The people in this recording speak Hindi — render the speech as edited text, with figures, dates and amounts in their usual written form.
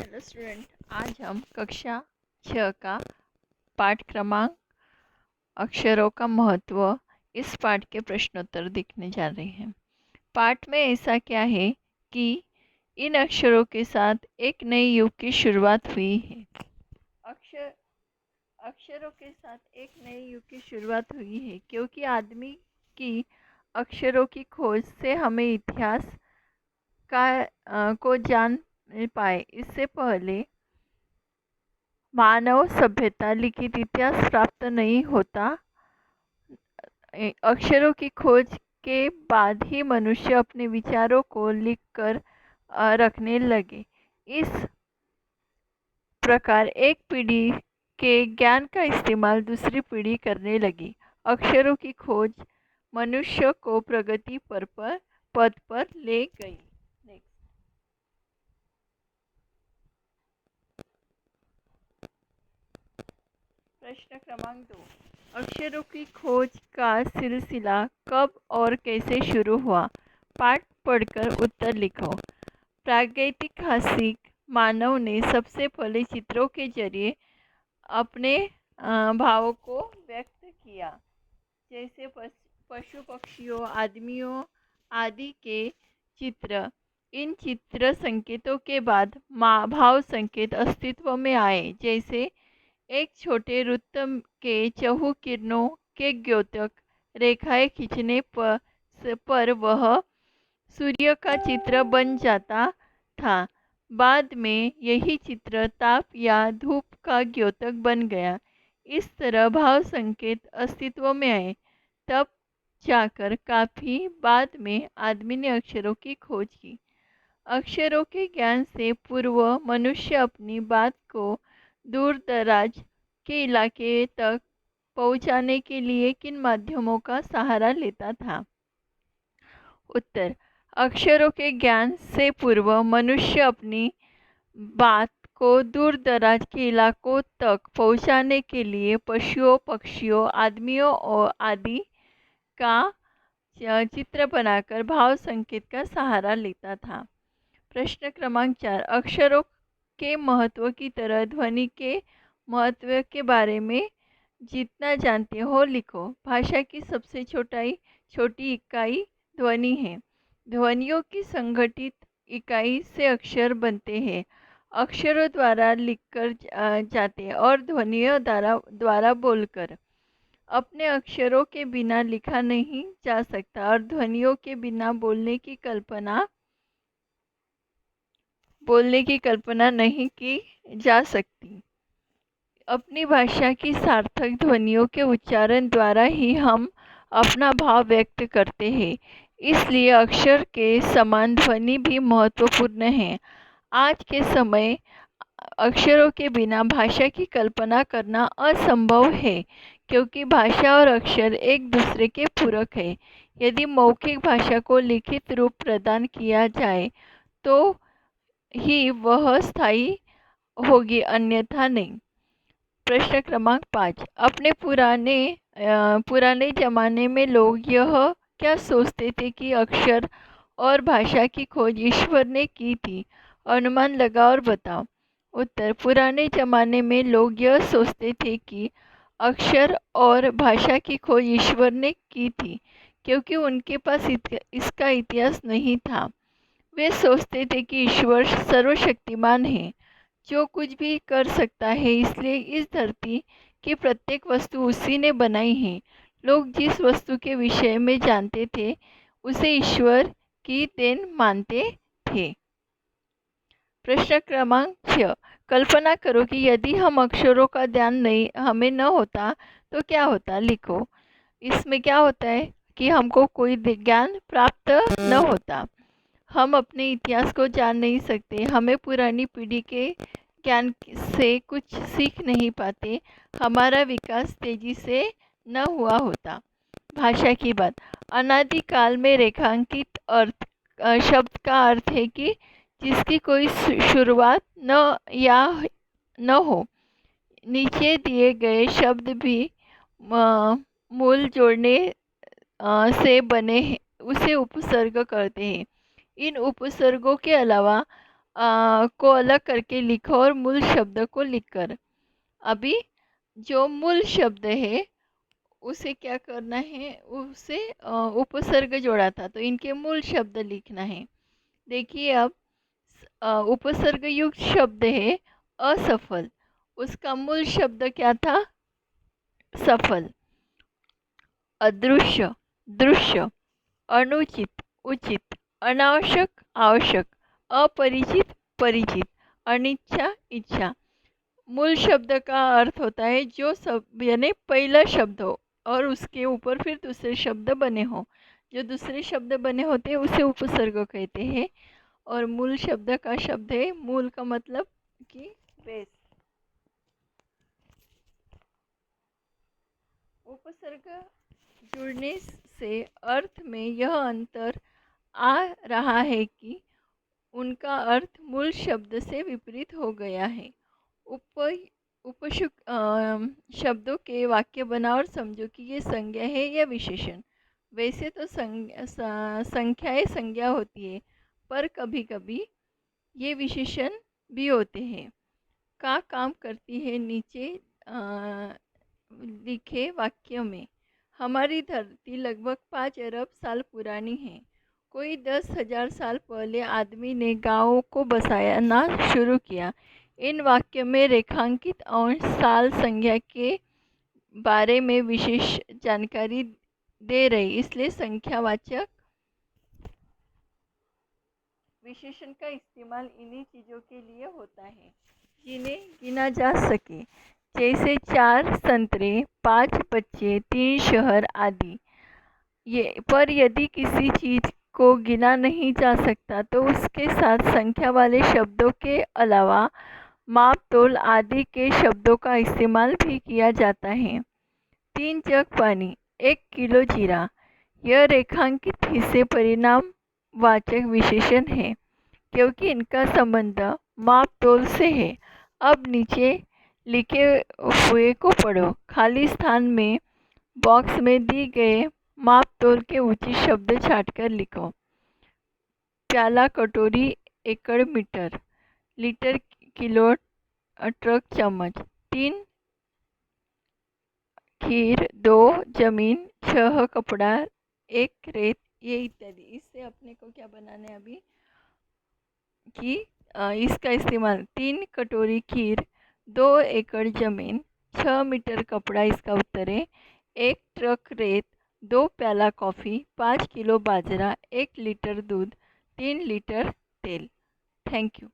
हेलो स्टूडेंट, आज हम कक्षा 6 का पाठ क्रमांक अक्षरों का महत्व इस पाठ के प्रश्नोत्तर देखने जा रहे हैं। पाठ में ऐसा क्या है कि इन अक्षरों के साथ एक नए युग की शुरुआत हुई है। अक्षर अक्षरों के साथ एक नए युग की शुरुआत हुई है क्योंकि आदमी की अक्षरों की खोज से हमें इतिहास को जान पाए। इससे पहले मानव सभ्यता लिखित इतिहास प्राप्त नहीं होता। अक्षरों की खोज के बाद ही मनुष्य अपने विचारों को लिखकर रखने लगे। इस प्रकार एक पीढ़ी के ज्ञान का इस्तेमाल दूसरी पीढ़ी करने लगी। अक्षरों की खोज मनुष्य को प्रगति पद पर ले गई। प्रश्न क्रमांक 2, अक्षरों की खोज का सिलसिला कब और कैसे शुरू हुआ? पाठ पढ़कर उत्तर लिखो। प्रागैतिहासिक मानव ने सबसे पहले चित्रों के जरिए अपने भावों को व्यक्त किया, जैसे पशु पक्षियों आदमियों आदि के चित्र। इन चित्र संकेतों के बाद भाव संकेत अस्तित्व में आए, जैसे एक छोटे वृत्त के चहु किरणों के द्योतक रेखाएं खींचने पर वह सूर्य का चित्र बन जाता था। बाद में यही चित्र ताप या धूप का द्योतक बन गया। इस तरह भाव संकेत अस्तित्व में आए। तब जाकर काफी बाद में आदमी ने अक्षरों की खोज की। अक्षरों के ज्ञान से पूर्व मनुष्य अपनी बात को दूर दराज के इलाके तक पहुंचाने के लिए किन माध्यमों का सहारा लेता था? उत्तर, अक्षरों के ज्ञान से पूर्व मनुष्य अपनी बात को दूर दराज के इलाकों तक पहुंचाने के लिए पशुओं पक्षियों आदमियों और आदि का चित्र बनाकर भाव संकेत का सहारा लेता था। प्रश्न क्रमांक 4, अक्षरों के महत्व की तरह ध्वनि के महत्व के बारे में जितना जानते हो लिखो। भाषा की सबसे छोटी इकाई ध्वनि है। ध्वनियों की संगठित इकाई से अक्षर बनते हैं। अक्षरों द्वारा लिखकर जाते और ध्वनियों द्वारा बोलकर। अपने अक्षरों के बिना लिखा नहीं जा सकता और ध्वनियों के बिना बोलने की कल्पना नहीं की जा सकती। अपनी भाषा की सार्थक ध्वनियों के उच्चारण द्वारा ही हम अपना भाव व्यक्त करते हैं। इसलिए अक्षर के समान ध्वनि भी महत्वपूर्ण है। आज के समय अक्षरों के बिना भाषा की कल्पना करना असंभव है, क्योंकि भाषा और अक्षर एक दूसरे के पूरक है। यदि मौखिक भाषा को लिखित रूप प्रदान किया जाए तो ही वह स्थायी होगी, अन्यथा नहीं। प्रश्न क्रमांक 5, अपने पुराने जमाने में लोग यह क्या सोचते थे कि अक्षर और भाषा की खोज ईश्वर ने की थी? अनुमान लगाओ और बताओ। उत्तर, पुराने जमाने में लोग यह सोचते थे कि अक्षर और भाषा की खोज ईश्वर ने की थी, क्योंकि उनके पास इसका इतिहास नहीं था। वे सोचते थे कि ईश्वर सर्वशक्तिमान है, जो कुछ भी कर सकता है, इसलिए इस धरती की प्रत्येक वस्तु उसी ने बनाई है। लोग जिस वस्तु के विषय में जानते थे उसे ईश्वर की देन मानते थे। प्रश्न क्रमांक 6, कल्पना करो कि यदि हम अक्षरों का ध्यान नहीं हमें न होता तो क्या होता? लिखो। इसमें क्या होता है कि हमको कोई ज्ञान प्राप्त न होता, हम अपने इतिहास को जान नहीं सकते, हमें पुरानी पीढ़ी के ज्ञान से कुछ सीख नहीं पाते, हमारा विकास तेजी से न हुआ होता। भाषा की बात, अनादिकाल में रेखांकित शब्द का अर्थ है कि जिसकी कोई शुरुआत न हो। नीचे दिए गए शब्द भी मूल जोड़ने से बने हैं, उसे उपसर्ग करते हैं। इन उपसर्गों के अलावा को अलग करके लिखो और मूल शब्द को लिखकर। अभी जो मूल शब्द है उसे क्या करना है, उसे उपसर्ग जोड़ा था तो इनके मूल शब्द लिखना है। देखिए अब उपसर्ग युक्त शब्द है असफल, उसका मूल शब्द क्या था, सफल। अदृश्य, दृश्य। अनुचित, उचित। अनावश्यक, आवश्यक। अपरिचित, परिचित। अनिच्छा, इच्छा। मूल शब्द का अर्थ होता है जो सब यानी पहला शब्द हो और उसके ऊपर फिर दूसरे शब्द बने हो। जो दूसरे शब्द बने होते हैं उसे उपसर्ग कहते हैं। और मूल शब्द का शब्द है, मूल का मतलब कि बेस। उपसर्ग जुड़ने से अर्थ में यह अंतर आ रहा है कि उनका अर्थ मूल शब्द से विपरीत हो गया है। उप उपयुक्त शब्दों के वाक्य बनाओ और समझो कि ये संज्ञा है या विशेषण। वैसे तो संख्याएं संज्ञा होती है, पर कभी कभी ये विशेषण भी होते हैं। का काम करती है नीचे लिखे वाक्य में। हमारी धरती लगभग 5 अरब साल पुरानी है। कोई 10,000 साल पहले आदमी ने गांवों को बसाना शुरू किया। इन वाक्य में रेखांकित अंश साल संख्या के बारे में विशेष जानकारी दे रही, इसलिए संख्यावाचक विशेषण का इस्तेमाल इन्हीं चीज़ों के लिए होता है जिन्हें गिना जा सके, जैसे 4 संतरे, 5 बच्चे, 3 शहर आदि। ये पर यदि किसी चीज़ को गिना नहीं जा सकता तो उसके साथ संख्या वाले शब्दों के अलावा माप तोल आदि के शब्दों का इस्तेमाल भी किया जाता है। 3 जग पानी, 1 किलो जीरा। यह रेखांकित हिस्से परिणाम वाचक विशेषण है क्योंकि इनका संबंध माप तोल से है। अब नीचे लिखे हुए को पढ़ो। खाली स्थान में बॉक्स में दी गए माप तोल के उचित शब्द छांटकर लिखो। प्याला, कटोरी, एकड़, मीटर। लीटर, किलो, ट्रक, चम्मच। 3 खीर, 2 जमीन, 6 कपड़ा, 1 रेत, ये इत्यादि। इससे अपने को क्या बनाना है अभी कि इसका इस्तेमाल 3 कटोरी खीर, 2 एकड़ जमीन, 6 मीटर कपड़ा इसका उत्तर है, 1 ट्रक रेत, 2 प्याला कॉफ़ी, 5 किलो बाजरा, 1 लीटर दूध, 3 लीटर तेल। Thank you.